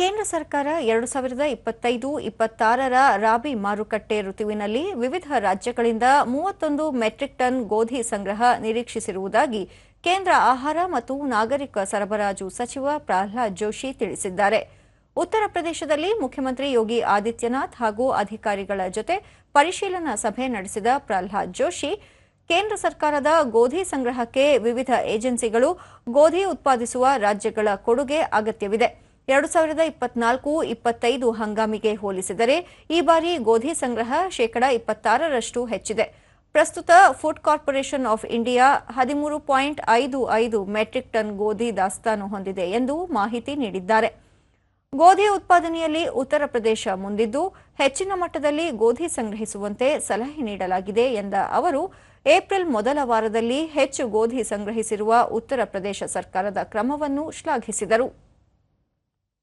ಕೇಂದ್ರ ಸರ್ಕಾರ 2025-26ರ ರಾಬಿ ಮಾರುಕಟ್ಟೆ ಋತುವಿನಲ್ಲಿ ವಿವಿಧ ರಾಜ್ಯಗಳಿಂದ 31 ಮೆಟ್ರಿಕ್ ಟನ್ ಗೋಧಿ ಸಂಗ್ರಹ ನಿರೀಕ್ಷಿಸಿರುವುದಾಗಿ ಕೇಂದ್ರ ಆಹಾರ ಮತ್ತು ನಾಗರಿಕ ಸರಬರಾಜು ಸಚಿವ ಪ್ರಹ್ಲಾದ್ ಜೋಶಿ ತಿಳಿಸಿದ್ದಾರೆ. ಉತ್ತರ ಪ್ರದೇಶದಲ್ಲಿ ಮುಖ್ಯಮಂತ್ರಿ ಯೋಗಿ ಆದಿತ್ಯನಾಥ್ ಹಾಗೂ ಅಧಿಕಾರಿಗಳ ಜೊತೆ ಪರಿಶೀಲನಾ ಸಭೆ ನಡೆಸಿದ ಪ್ರಹ್ಲಾದ್ ಜೋಶಿ, ಕೇಂದ್ರ ಸರ್ಕಾರದ ಗೋಧಿ ಸಂಗ್ರಹಕ್ಕೆ ವಿವಿಧ ಏಜೆನ್ಸಿಗಳು ಗೋಧಿ ಉತ್ಪಾದಿಸುವ ರಾಜ್ಯಗಳ ಕೊಡುಗೆ ಅಗತ್ಯವಿದೆ. 2024-25 ಹಂಗಾಮಿಗೆ ಹೋಲಿಸಿದರೆ ಈ ಬಾರಿ ಗೋಧಿ ಸಂಗ್ರಹ ಶೇಕಡಾ 26ರಷ್ಟು ಹೆಚ್ಚಿದೆ. ಪ್ರಸ್ತುತ food corporation of India 13.55 metric ton ಗೋಧಿ ದಾಸ್ತಾನು ಹೊಂದಿದೆ ಎಂದು ಮಾಹಿತಿ ನೀಡಿದ್ದಾರೆ. ಗೋಧಿ ಉತ್ಪಾದನೆಯಲ್ಲಿ ಉತ್ತರ ಪ್ರದೇಶ ಮುಂದಿದ್ದು, ಹೆಚ್ಚಿನ ಮಟ್ಟದಲ್ಲಿ ಗೋಧಿ ಸಂಗ್ರಹಿಸುವಂತೆ ಸಲಹೆ ನೀಡಲಾಗಿದೆ ಎಂದ ಅವರು, ಏಪ್ರಿಲ್ ಮೊದಲ ವಾರದಲ್ಲಿ ಹೆಚ್ಚು ಗೋಧಿ ಸಂಗ್ರಹಿಸಿರುವ ಉತ್ತರ ಪ್ರದೇಶ ಸರ್ಕಾರದ ಕ್ರಮವನ್ನು ಶ್ಲಾಘಿಸಿದರು.